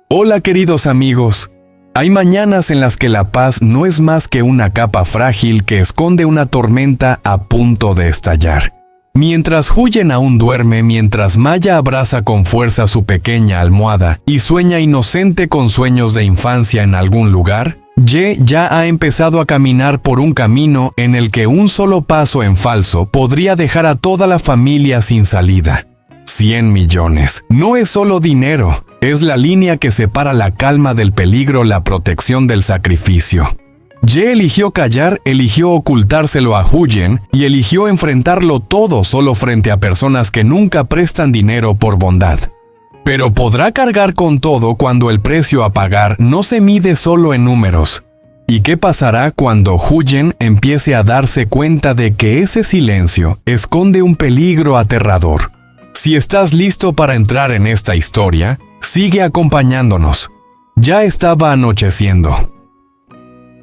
Hola queridos amigos. Hay mañanas en las que la paz no es más que una capa frágil que esconde una tormenta a punto de estallar. Mientras Huyen aún duerme, mientras Maya abraza con fuerza su pequeña almohada y sueña inocente con sueños de infancia en algún lugar, Ye ya ha empezado a caminar por un camino en el que un solo paso en falso podría dejar a toda la familia sin salida. 100 millones. No es solo dinero, es la línea que separa la calma del peligro, la protección del sacrificio. Ye eligió callar, eligió ocultárselo a Huyen y eligió enfrentarlo todo solo frente a personas que nunca prestan dinero por bondad. Pero podrá cargar con todo cuando el precio a pagar no se mide solo en números. ¿Y qué pasará cuando Huyen empiece a darse cuenta de que ese silencio esconde un peligro aterrador? Si estás listo para entrar en esta historia, sigue acompañándonos. Ya estaba anocheciendo.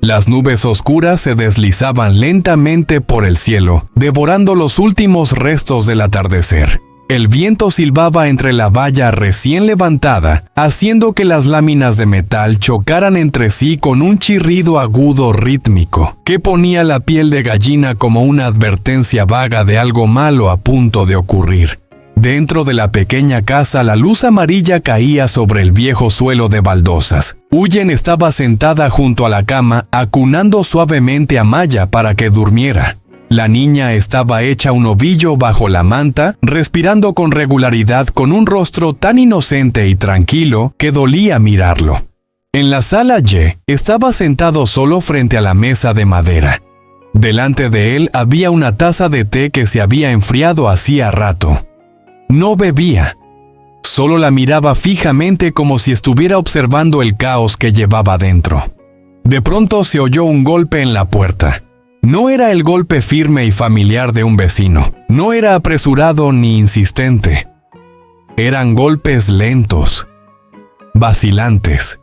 Las nubes oscuras se deslizaban lentamente por el cielo, devorando los últimos restos del atardecer. El viento silbaba entre la valla recién levantada, haciendo que las láminas de metal chocaran entre sí con un chirrido agudo rítmico, que ponía la piel de gallina como una advertencia vaga de algo malo a punto de ocurrir. Dentro de la pequeña casa, la luz amarilla caía sobre el viejo suelo de baldosas. Huyen estaba sentada junto a la cama, acunando suavemente a Maya para que durmiera. La niña estaba hecha un ovillo bajo la manta, respirando con regularidad con un rostro tan inocente y tranquilo que dolía mirarlo. En la sala Ye estaba sentado solo frente a la mesa de madera. Delante de él había una taza de té que se había enfriado hacía rato. No bebía. Solo la miraba fijamente como si estuviera observando el caos que llevaba dentro. De pronto se oyó un golpe en la puerta. No era el golpe firme y familiar de un vecino. No era apresurado ni insistente. Eran golpes lentos, vacilantes,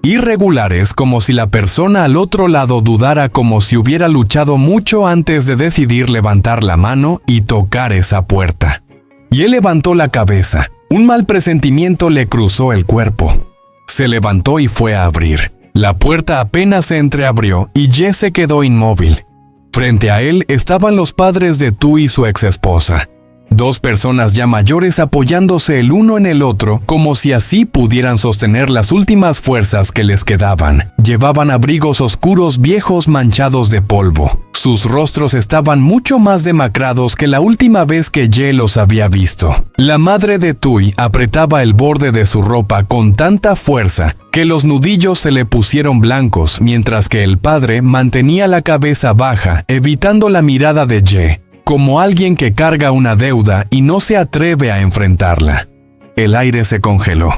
irregulares, como si la persona al otro lado dudara, como si hubiera luchado mucho antes de decidir levantar la mano y tocar esa puerta. Y él levantó la cabeza. Un mal presentimiento le cruzó el cuerpo. Se levantó y fue a abrir. La puerta apenas se entreabrió y Ye se quedó inmóvil. Frente a él estaban los padres de Tu y su exesposa. Dos personas ya mayores apoyándose el uno en el otro, como si así pudieran sostener las últimas fuerzas que les quedaban. Llevaban abrigos oscuros viejos manchados de polvo. Sus rostros estaban mucho más demacrados que la última vez que Ye los había visto. La madre de Tui apretaba el borde de su ropa con tanta fuerza que los nudillos se le pusieron blancos, mientras que el padre mantenía la cabeza baja, evitando la mirada de Ye, como alguien que carga una deuda y no se atreve a enfrentarla. El aire se congeló.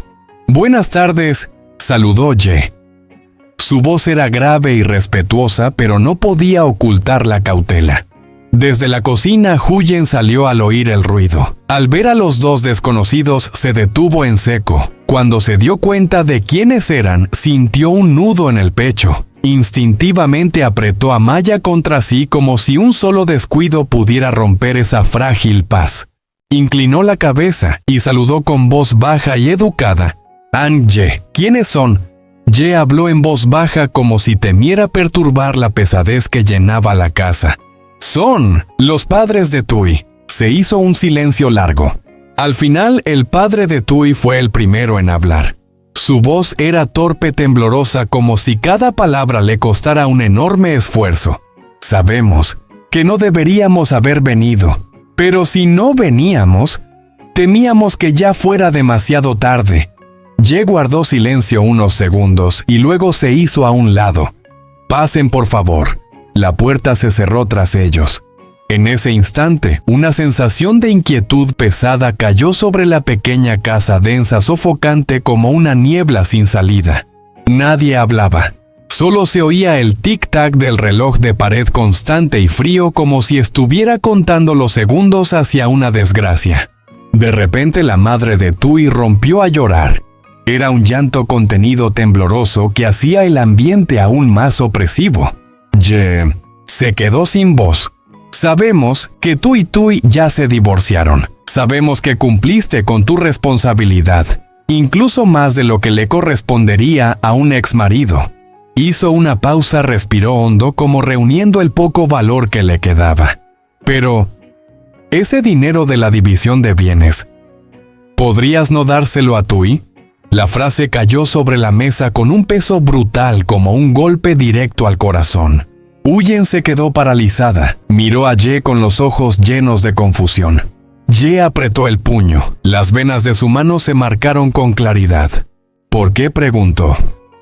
«Buenas tardes», saludó Ye. Su voz era grave y respetuosa, pero no podía ocultar la cautela. Desde la cocina, Huyen salió al oír el ruido. Al ver a los dos desconocidos, se detuvo en seco. Cuando se dio cuenta de quiénes eran, sintió un nudo en el pecho. Instintivamente apretó a Maya contra sí como si un solo descuido pudiera romper esa frágil paz. Inclinó la cabeza y saludó con voz baja y educada. «Ye, ¿quiénes son?» Ye habló en voz baja como si temiera perturbar la pesadez que llenaba la casa. «Son los padres de Tui». Se hizo un silencio largo. Al final, el padre de Tui fue el primero en hablar. Su voz era torpe, temblorosa, como si cada palabra le costara un enorme esfuerzo. «Sabemos que no deberíamos haber venido, pero si no veníamos, temíamos que ya fuera demasiado tarde». Ye guardó silencio unos segundos y luego se hizo a un lado. «Pasen, por favor». La puerta se cerró tras ellos. En ese instante, una sensación de inquietud pesada cayó sobre la pequeña casa, densa, sofocante como una niebla sin salida. Nadie hablaba. Solo se oía el tic-tac del reloj de pared constante y frío, como si estuviera contando los segundos hacia una desgracia. De repente, la madre de Tui rompió a llorar. Era un llanto contenido, tembloroso, que hacía el ambiente aún más opresivo. Ye se quedó sin voz. «Sabemos que tú y Tui ya se divorciaron. Sabemos que cumpliste con tu responsabilidad. incluso más de lo que le correspondería a un exmarido. Hizo una pausa, respiró hondo como reuniendo el poco valor que le quedaba. Pero, ese dinero de la división de bienes, ¿podrías no dárselo a Tui? La frase cayó sobre la mesa con un peso brutal como un golpe directo al corazón. Huyen se quedó paralizada. Miró a Ye con los ojos llenos de confusión. Ye apretó el puño. Las venas de su mano se marcaron con claridad. ¿Por qué?, preguntó.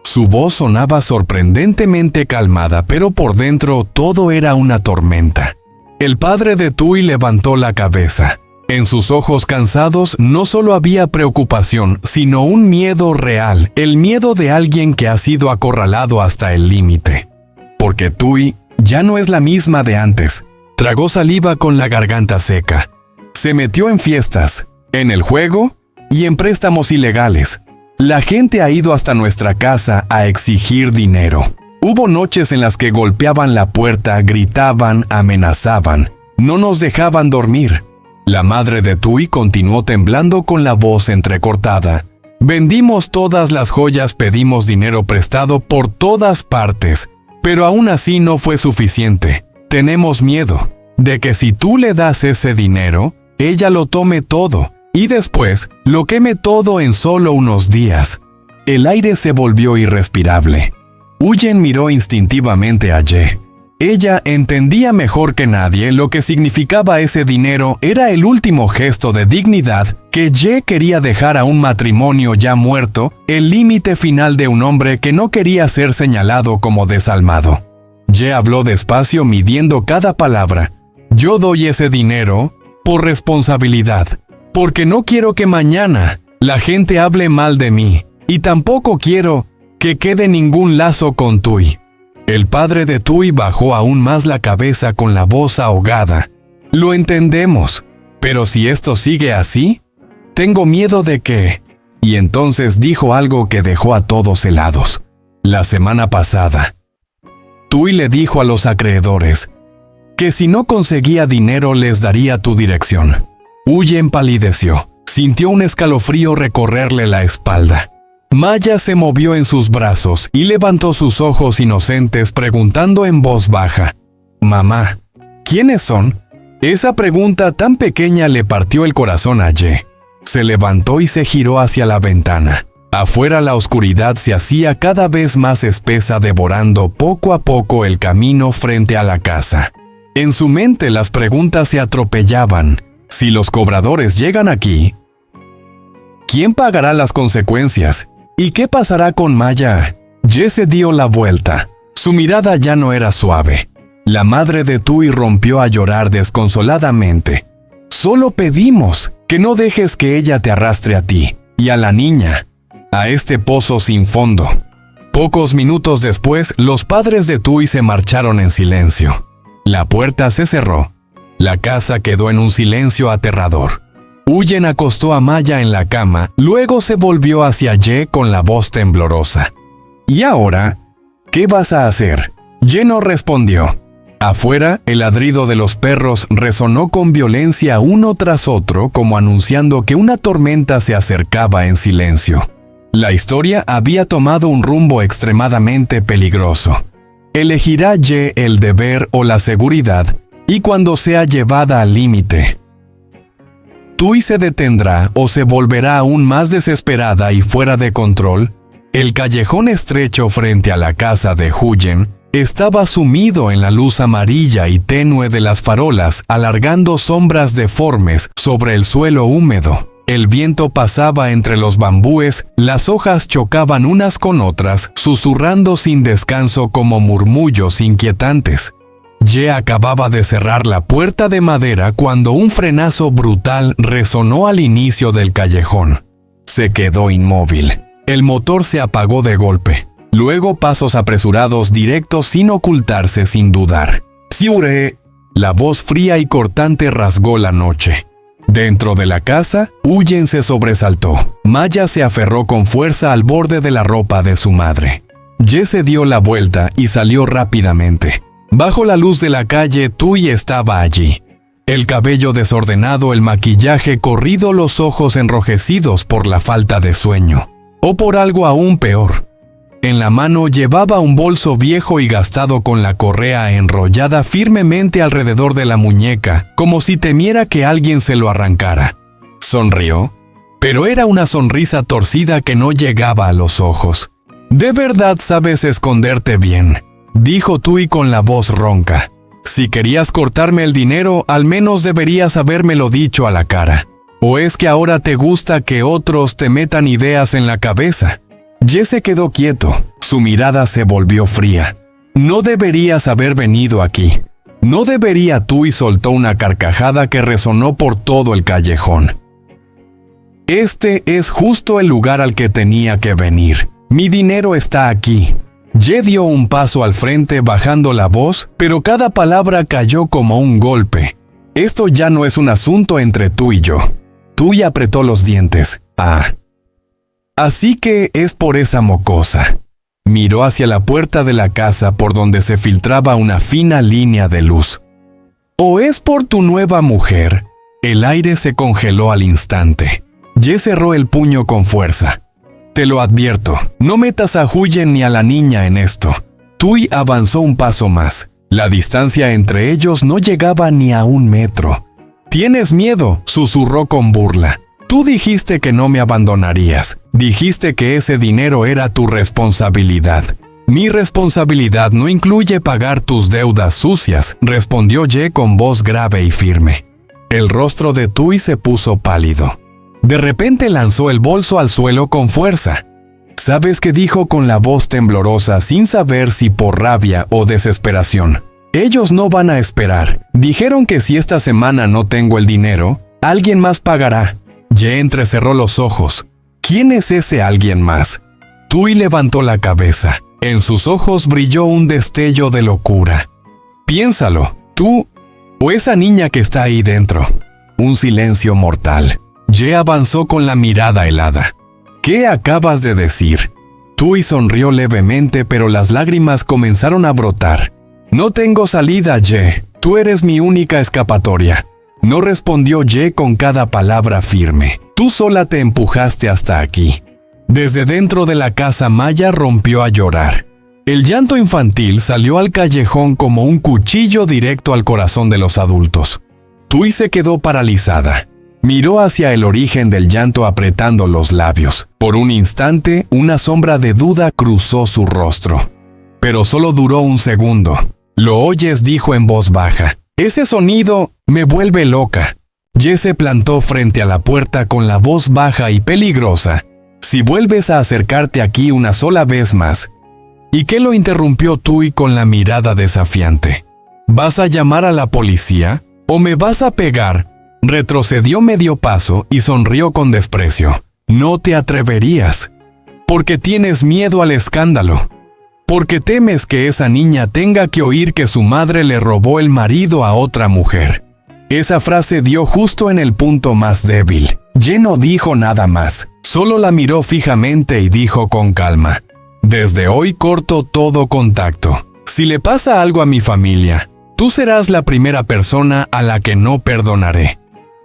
Su voz sonaba sorprendentemente calmada, pero por dentro todo era una tormenta. El padre de Tui levantó la cabeza. En sus ojos cansados no solo había preocupación, sino un miedo real, el miedo de alguien que ha sido acorralado hasta el límite. Porque Tui ya no es la misma de antes. Tragó saliva con la garganta seca. Se metió en fiestas, en el juego y en préstamos ilegales. La gente ha ido hasta nuestra casa a exigir dinero. Hubo noches en las que golpeaban la puerta, gritaban, amenazaban. No nos dejaban dormir. La madre de Tui continuó temblando con la voz entrecortada. Vendimos todas las joyas, pedimos dinero prestado por todas partes, pero aún así no fue suficiente. Tenemos miedo de que si tú le das ese dinero, ella lo tome todo y después lo queme todo en solo unos días. El aire se volvió irrespirable. Huyen miró instintivamente a Ye. Ella entendía mejor que nadie lo que significaba ese dinero. Era el último gesto de dignidad que Ye quería dejar a un matrimonio ya muerto, el límite final de un hombre que no quería ser señalado como desalmado. Ye habló despacio, midiendo cada palabra. Yo doy ese dinero por responsabilidad, porque no quiero que mañana la gente hable mal de mí, y tampoco quiero que quede ningún lazo con Tui. El padre de Tui bajó aún más la cabeza con la voz ahogada. Lo entendemos, pero si esto sigue así, tengo miedo de que... Y entonces dijo algo que dejó a todos helados. La semana pasada, Tui le dijo a los acreedores que si no conseguía dinero les daría tu dirección. Huyen palideció. Sintió un escalofrío recorrerle la espalda. Maya se movió en sus brazos y levantó sus ojos inocentes preguntando en voz baja: «Mamá, ¿quiénes son?». Esa pregunta tan pequeña le partió el corazón a Ye. Se levantó y se giró hacia la ventana. Afuera la oscuridad se hacía cada vez más espesa, devorando poco a poco el camino frente a la casa. En su mente las preguntas se atropellaban. Si los cobradores llegan aquí, ¿quién pagará las consecuencias? ¿Y qué pasará con Maya? Ye se dio la vuelta. Su mirada ya no era suave. La madre de Tui rompió a llorar desconsoladamente. Solo pedimos que no dejes que ella te arrastre a ti y a la niña a este pozo sin fondo. Pocos minutos después, los padres de Tui se marcharon en silencio. La puerta se cerró. La casa quedó en un silencio aterrador. Huyen acostó a Maya en la cama, luego se volvió hacia Ye con la voz temblorosa. «¿Y ahora? ¿Qué vas a hacer?». Ye no respondió. Afuera, el ladrido de los perros resonó con violencia uno tras otro, como anunciando que una tormenta se acercaba en silencio. La historia había tomado un rumbo extremadamente peligroso. ¿Elegirá Ye el deber o la seguridad? Y cuando sea llevada al límite, ¿Tui se detendrá o se volverá aún más desesperada y fuera de control? El callejón estrecho frente a la casa de Huyen estaba sumido en la luz amarilla y tenue de las farolas, alargando sombras deformes sobre el suelo húmedo. El viento pasaba entre los bambúes, las hojas chocaban unas con otras, susurrando sin descanso como murmullos inquietantes. Ye acababa de cerrar la puerta de madera cuando un frenazo brutal resonó al inicio del callejón. Se quedó inmóvil. El motor se apagó de golpe. Luego pasos apresurados directos sin ocultarse, sin dudar. «¡Siure!». La voz fría y cortante rasgó la noche. Dentro de la casa, Huyen se sobresaltó. Maya se aferró con fuerza al borde de la ropa de su madre. Ye se dio la vuelta y salió rápidamente. Bajo la luz de la calle, Tui estaba allí. El cabello desordenado, el maquillaje corrido, los ojos enrojecidos por la falta de sueño. O por algo aún peor. En la mano llevaba un bolso viejo y gastado con la correa enrollada firmemente alrededor de la muñeca, como si temiera que alguien se lo arrancara. Sonrió, pero era una sonrisa torcida que no llegaba a los ojos. «De verdad sabes esconderte bien», dijo Tui con la voz ronca. «Si querías cortarme el dinero, al menos deberías habérmelo dicho a la cara. ¿O es que ahora te gusta que otros te metan ideas en la cabeza?» Ye se quedó quieto. Su mirada se volvió fría. «No deberías haber venido aquí. No debería». Tui soltó una carcajada que resonó por todo el callejón. «Este es justo el lugar al que tenía que venir. Mi dinero está aquí». Ye dio un paso al frente bajando la voz, pero cada palabra cayó como un golpe. «Esto ya no es un asunto entre tú y yo». Tui apretó los dientes. «Ah. Así que es por esa mocosa». Miró hacia la puerta de la casa por donde se filtraba una fina línea de luz. «¿O es por tu nueva mujer?» El aire se congeló al instante. Ye cerró el puño con fuerza. «Te lo advierto, no metas a Huyen ni a la niña en esto». Tui avanzó un paso más. La distancia entre ellos no llegaba ni a 1 metro. «Tienes miedo», susurró con burla. «Tú dijiste que no me abandonarías. Dijiste que ese dinero era tu responsabilidad». «Mi responsabilidad no incluye pagar tus deudas sucias», respondió Ye con voz grave y firme. El rostro de Tui se puso pálido. De repente lanzó el bolso al suelo con fuerza. «¿Sabes qué?», dijo con la voz temblorosa, sin saber si por rabia o desesperación. «Ellos no van a esperar. Dijeron que si esta semana no tengo el dinero, alguien más pagará». Ye entrecerró los ojos. «¿Quién es ese alguien más?». Tui levantó la cabeza. En sus ojos brilló un destello de locura. «Piénsalo, tú o esa niña que está ahí dentro». Un silencio mortal. Ye avanzó con la mirada helada. «¿Qué acabas de decir?». Tui sonrió levemente, pero las lágrimas comenzaron a brotar. «No tengo salida, Ye. Tú eres mi única escapatoria». No respondió Ye con cada palabra firme. «Tú sola te empujaste hasta aquí». Desde dentro de la casa Maya rompió a llorar. El llanto infantil salió al callejón como un cuchillo directo al corazón de los adultos. Tui se quedó paralizada. Miró hacia el origen del llanto apretando los labios. Por un instante, una sombra de duda cruzó su rostro. Pero solo duró 1 segundo. «¿Lo oyes?», dijo en voz baja. «Ese sonido me vuelve loca». Ye se plantó frente a la puerta con la voz baja y peligrosa. «Si vuelves a acercarte aquí una sola vez más». ¿Y qué?, lo interrumpió Tui con la mirada desafiante. «¿Vas a llamar a la policía? ¿O me vas a pegar?». Retrocedió medio paso y sonrió con desprecio. «No te atreverías. Porque tienes miedo al escándalo. Porque temes que esa niña tenga que oír que su madre le robó el marido a otra mujer». Esa frase dio justo en el punto más débil. Ye no dijo nada más. Solo la miró fijamente y dijo con calma: «Desde hoy corto todo contacto. Si le pasa algo a mi familia, tú serás la primera persona a la que no perdonaré».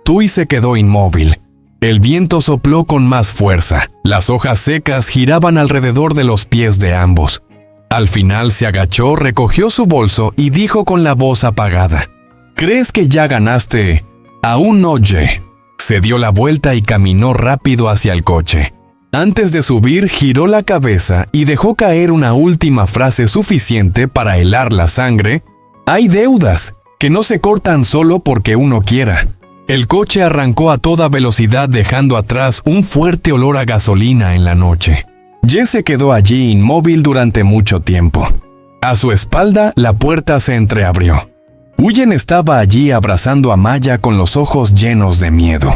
Tui se quedó inmóvil. El viento sopló con más fuerza. Las hojas secas giraban alrededor de los pies de ambos. Al final se agachó, recogió su bolso y dijo con la voz apagada: «¿Crees que ya ganaste?». «Aún no, Ye». Se dio la vuelta y caminó rápido hacia el coche. Antes de subir, giró la cabeza y dejó caer una última frase suficiente para helar la sangre: «Hay deudas que no se cortan solo porque uno quiera». El coche arrancó a toda velocidad dejando atrás un fuerte olor a gasolina en la noche. Ye se quedó allí inmóvil durante mucho tiempo. A su espalda, la puerta se entreabrió. Huyen estaba allí abrazando a Maya con los ojos llenos de miedo.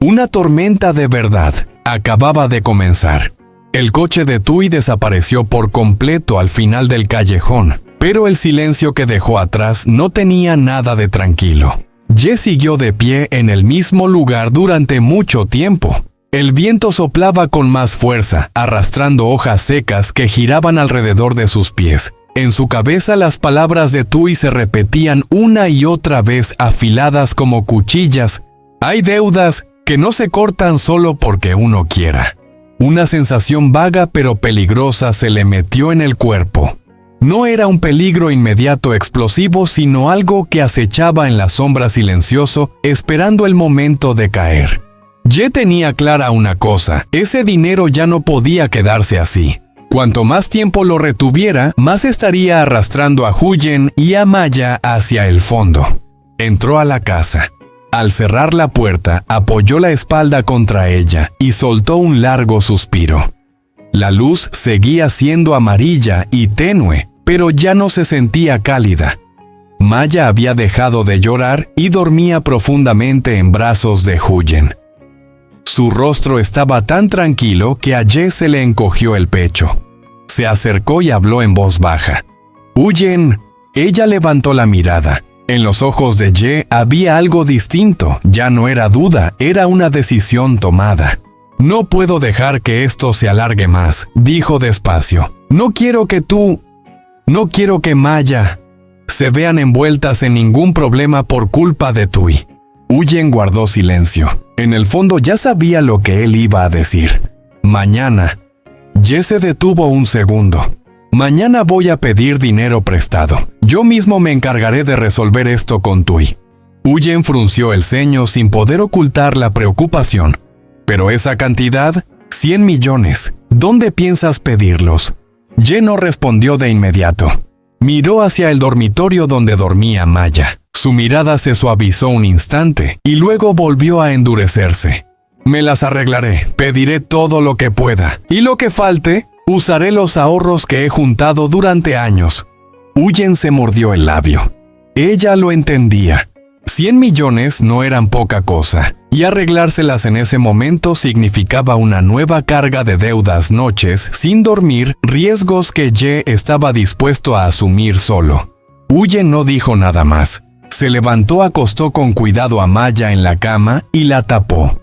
Una tormenta de verdad acababa de comenzar. El coche de Tui desapareció por completo al final del callejón, pero el silencio que dejó atrás no tenía nada de tranquilo. Ye siguió de pie en el mismo lugar durante mucho tiempo. El viento soplaba con más fuerza, arrastrando hojas secas que giraban alrededor de sus pies. En su cabeza las palabras de Tui se repetían una y otra vez, afiladas como cuchillas. Hay deudas que no se cortan solo porque uno quiera. Una sensación vaga pero peligrosa se le metió en el cuerpo. No era un peligro inmediato explosivo, sino algo que acechaba en la sombra silencioso, esperando el momento de caer. Ye tenía clara una cosa: ese dinero ya no podía quedarse así. Cuanto más tiempo lo retuviera, más estaría arrastrando a Huyen y a Maya hacia el fondo. Entró a la casa. Al cerrar la puerta, apoyó la espalda contra ella y soltó un largo suspiro. La luz seguía siendo amarilla y tenue, pero ya no se sentía cálida. Maya había dejado de llorar y dormía profundamente en brazos de Huyen. Su rostro estaba tan tranquilo que a Ye se le encogió el pecho. Se acercó y habló en voz baja. «Huyen». Ella levantó la mirada. En los ojos de Ye había algo distinto. Ya no era duda, era una decisión tomada. «No puedo dejar que esto se alargue más», dijo despacio. No quiero que Maya se vean envueltas en ningún problema por culpa de Tui». Huyen guardó silencio. En el fondo ya sabía lo que él iba a decir. «Mañana». Ye se detuvo un segundo. «Mañana voy a pedir dinero prestado. Yo mismo me encargaré de resolver esto con Tui». Huyen frunció el ceño sin poder ocultar la preocupación. «¿Pero esa cantidad? 100 millones. ¿Dónde piensas pedirlos?» Ye no respondió de inmediato. Miró hacia el dormitorio donde dormía Maya. Su mirada se suavizó un instante y luego volvió a endurecerse. «Me las arreglaré, pediré todo lo que pueda. Y lo que falte, usaré los ahorros que he juntado durante años». Huyen se mordió el labio. Ella lo entendía. 100 millones no eran poca cosa, y arreglárselas en ese momento significaba una nueva carga de deudas, noches sin dormir, riesgos que Ye estaba dispuesto a asumir solo. Huyen no dijo nada más. Se levantó, acostó con cuidado a Maya en la cama y la tapó.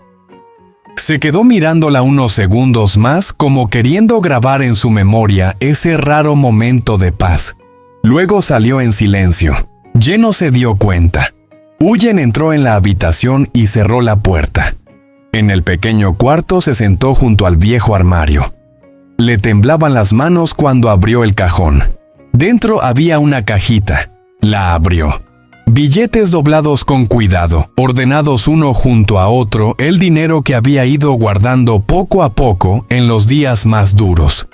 Se quedó mirándola unos segundos más, como queriendo grabar en su memoria ese raro momento de paz. Luego salió en silencio. Ye no se dio cuenta. Huyen entró en la habitación y cerró la puerta. En el pequeño cuarto se sentó junto al viejo armario. Le temblaban las manos cuando abrió el cajón. Dentro había una cajita. La abrió. Billetes doblados con cuidado, ordenados uno junto a otro, el dinero que había ido guardando poco a poco en los días más duros.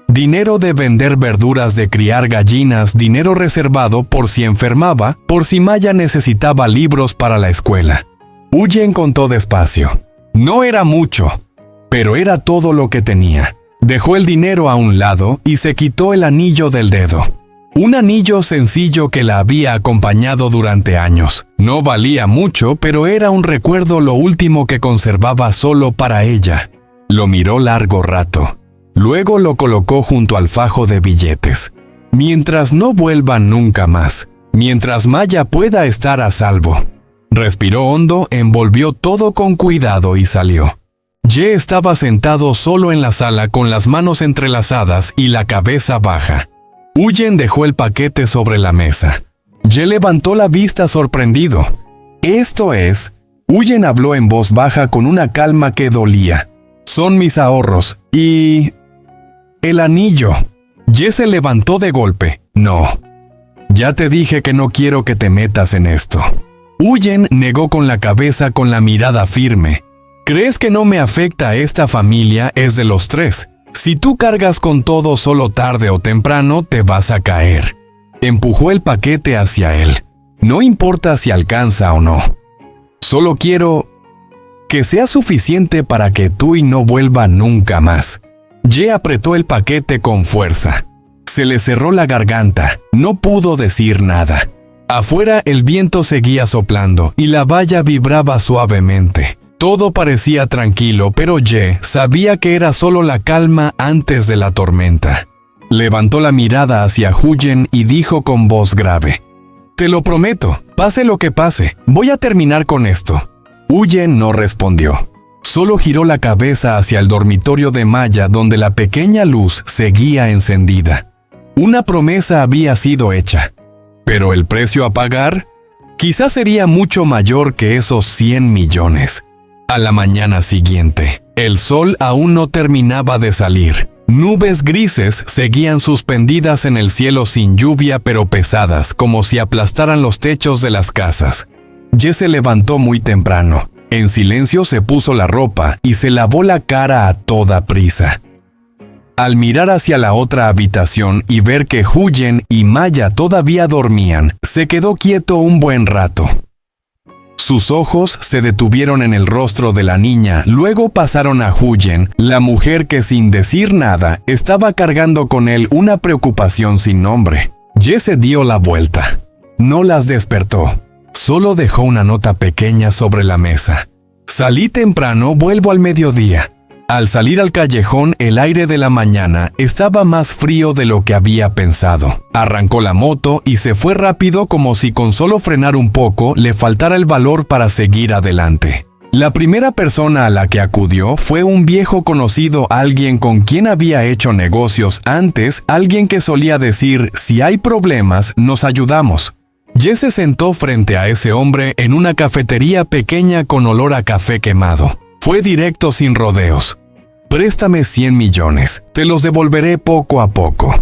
Dinero de vender verduras, de criar gallinas, dinero reservado por si enfermaba, por si Maya necesitaba libros para la escuela. Huyen contó despacio. No era mucho, pero era todo lo que tenía. Dejó el dinero a un lado y se quitó el anillo del dedo. Un anillo sencillo que la había acompañado durante años. No valía mucho, pero era un recuerdo, lo último que conservaba solo para ella. Lo miró largo rato. Luego lo colocó junto al fajo de billetes. Mientras no vuelvan nunca más. Mientras Maya pueda estar a salvo. Respiró hondo, envolvió todo con cuidado y salió. Ye estaba sentado solo en la sala con las manos entrelazadas y la cabeza baja. Huyen dejó el paquete sobre la mesa. Ye levantó la vista sorprendido. «Esto es...» Huyen habló en voz baja con una calma que dolía. «Son mis ahorros. Y... el anillo». Ye se levantó de golpe. «No. Ya te dije que no quiero que te metas en esto». Huyen negó con la cabeza, con la mirada firme. «¿Crees que no me afecta a esta familia? Es de los tres. Si tú cargas con todo, solo tarde o temprano te vas a caer». Empujó el paquete hacia él. «No importa si alcanza o no. Solo quiero que sea suficiente para que Tui no vuelva nunca más». Ye apretó el paquete con fuerza. Se le cerró la garganta. No pudo decir nada. Afuera el viento seguía soplando y la valla vibraba suavemente. Todo parecía tranquilo, pero Ye sabía que era solo la calma antes de la tormenta. Levantó la mirada hacia Huyen y dijo con voz grave: «Te lo prometo, pase lo que pase, voy a terminar con esto». Huyen no respondió. Solo giró la cabeza hacia el dormitorio de Maya, donde la pequeña luz seguía encendida. Una promesa había sido hecha, pero el precio a pagar quizás sería mucho mayor que esos 100 millones. A la mañana siguiente, el sol aún no terminaba de salir. Nubes grises seguían suspendidas en el cielo sin lluvia pero pesadas, como si aplastaran los techos de las casas. Jess se levantó muy temprano. En silencio se puso la ropa y se lavó la cara a toda prisa. Al mirar hacia la otra habitación y ver que Huyen y Maya todavía dormían, se quedó quieto un buen rato. Sus ojos se detuvieron en el rostro de la niña, luego pasaron a Huyen, la mujer que sin decir nada estaba cargando con él una preocupación sin nombre. Jess se dio la vuelta. No las despertó, solo dejó una nota pequeña sobre la mesa. Salí temprano, vuelvo al mediodía. Al salir al callejón, el aire de la mañana estaba más frío de lo que había pensado. Arrancó la moto y se fue rápido como si con solo frenar un poco le faltara el valor para seguir adelante. La primera persona a la que acudió fue un viejo conocido, alguien con quien había hecho negocios antes, alguien que solía decir, si hay problemas, nos ayudamos. Jess se sentó frente a ese hombre en una cafetería pequeña con olor a café quemado. Fue directo sin rodeos. Préstame 100 millones, te los devolveré poco a poco.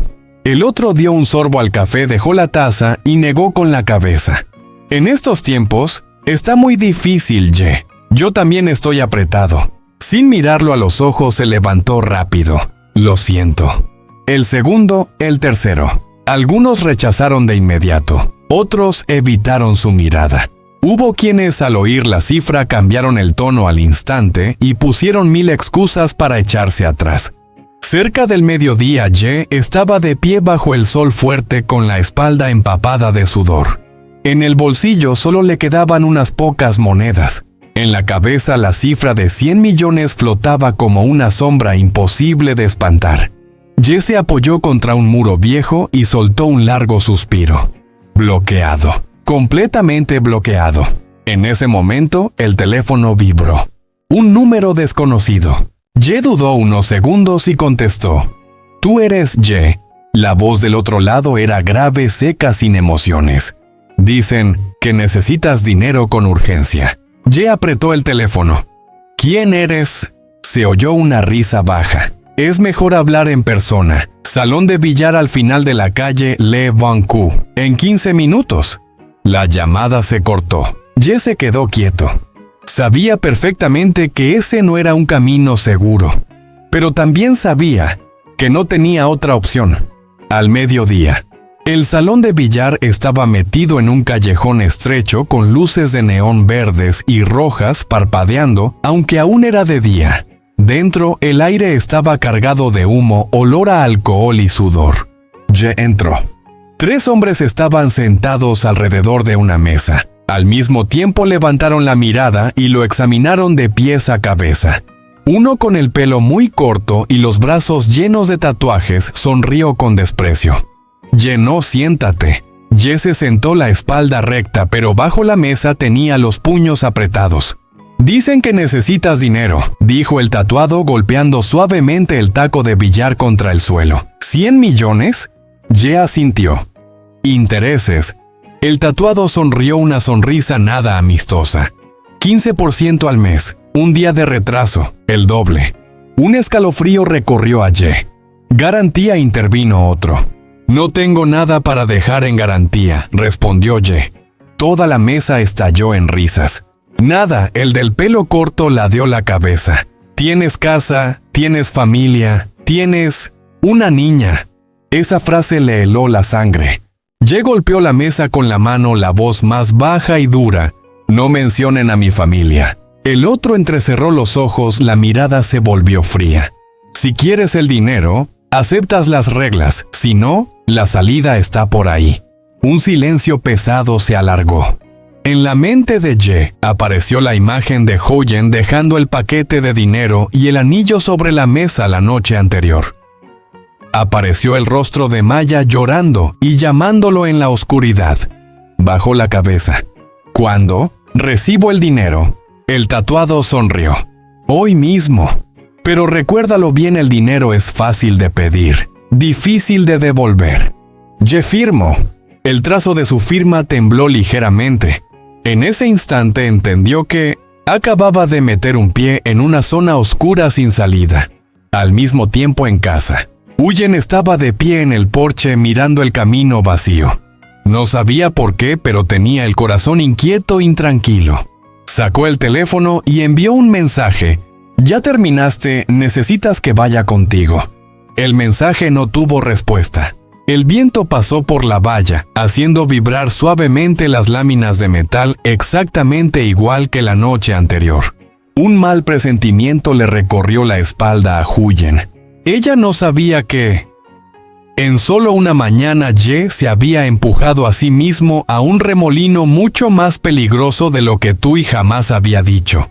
El otro dio un sorbo al café, dejó la taza y negó con la cabeza. En estos tiempos, está muy difícil, Ye. Yo también estoy apretado. Sin mirarlo a los ojos, se levantó rápido. Lo siento. El segundo, el tercero. Algunos rechazaron de inmediato, otros evitaron su mirada. Hubo quienes al oír la cifra cambiaron el tono al instante y pusieron 1000 excusas para echarse atrás. Cerca del mediodía, Ye estaba de pie bajo el sol fuerte con la espalda empapada de sudor. En el bolsillo solo le quedaban unas pocas monedas. En la cabeza la cifra de 100 millones flotaba como una sombra imposible de espantar. Ye se apoyó contra un muro viejo y soltó un largo suspiro. Bloqueado. Completamente bloqueado. En ese momento, el teléfono vibró. Un número desconocido. Ye dudó unos segundos y contestó. «Tú eres Ye». La voz del otro lado era grave, seca, sin emociones. «Dicen que necesitas dinero con urgencia». Ye apretó el teléfono. «¿Quién eres?». Se oyó una risa baja. «Es mejor hablar en persona. Salón de billar al final de la calle Le Bancu. En 15 minutos». La llamada se cortó. Ye se quedó quieto. Sabía perfectamente que ese no era un camino seguro, pero también sabía que no tenía otra opción. Al mediodía, el salón de billar estaba metido en un callejón estrecho con luces de neón verdes y rojas parpadeando, aunque aún era de día. Dentro, el aire estaba cargado de humo, olor a alcohol y sudor. Ye entró. 3 hombres estaban sentados alrededor de una mesa. Al mismo tiempo levantaron la mirada y lo examinaron de pies a cabeza. Uno con el pelo muy corto y los brazos llenos de tatuajes sonrió con desprecio. «Ye, no, siéntate». Ye se sentó la espalda recta, pero bajo la mesa tenía los puños apretados. «Dicen que necesitas dinero», dijo el tatuado golpeando suavemente el taco de billar contra el suelo. «¿100 millones?» Ye asintió. «Intereses». El tatuado sonrió una sonrisa nada amistosa. 15% al mes, un día de retraso, el doble. Un escalofrío recorrió a Ye. «Garantía», intervino otro. «No tengo nada para dejar en garantía», respondió Ye. Toda la mesa estalló en risas. «Nada», el del pelo corto ladeó la cabeza. «Tienes casa, tienes familia, tienes una niña». Esa frase le heló la sangre. Ye golpeó la mesa con la mano, la voz más baja y dura. «No mencionen a mi familia». El otro entrecerró los ojos, la mirada se volvió fría. «Si quieres el dinero, aceptas las reglas. Si no, la salida está por ahí». Un silencio pesado se alargó. En la mente de Ye apareció la imagen de Huyen dejando el paquete de dinero y el anillo sobre la mesa la noche anterior. Apareció el rostro de Maya llorando y llamándolo en la oscuridad. Bajó la cabeza. «¿Cuándo? Recibo el dinero». El tatuado sonrió. «Hoy mismo. Pero recuérdalo bien, el dinero es fácil de pedir. difícil de devolver. Ye firmo. El trazo de su firma tembló ligeramente. En ese instante entendió que acababa de meter un pie en una zona oscura sin salida. Al mismo tiempo en casa, Huyen estaba de pie en el porche mirando el camino vacío. No sabía por qué, pero tenía el corazón inquieto e intranquilo. Sacó el teléfono y envió un mensaje. «Ya terminaste, necesitas que vaya contigo». El mensaje no tuvo respuesta. El viento pasó por la valla, haciendo vibrar suavemente las láminas de metal exactamente igual que la noche anterior. Un mal presentimiento le recorrió la espalda a Huyen. Ella no sabía que, en solo una mañana, Ye se había empujado a sí mismo a un remolino mucho más peligroso de lo que Tui jamás había dicho.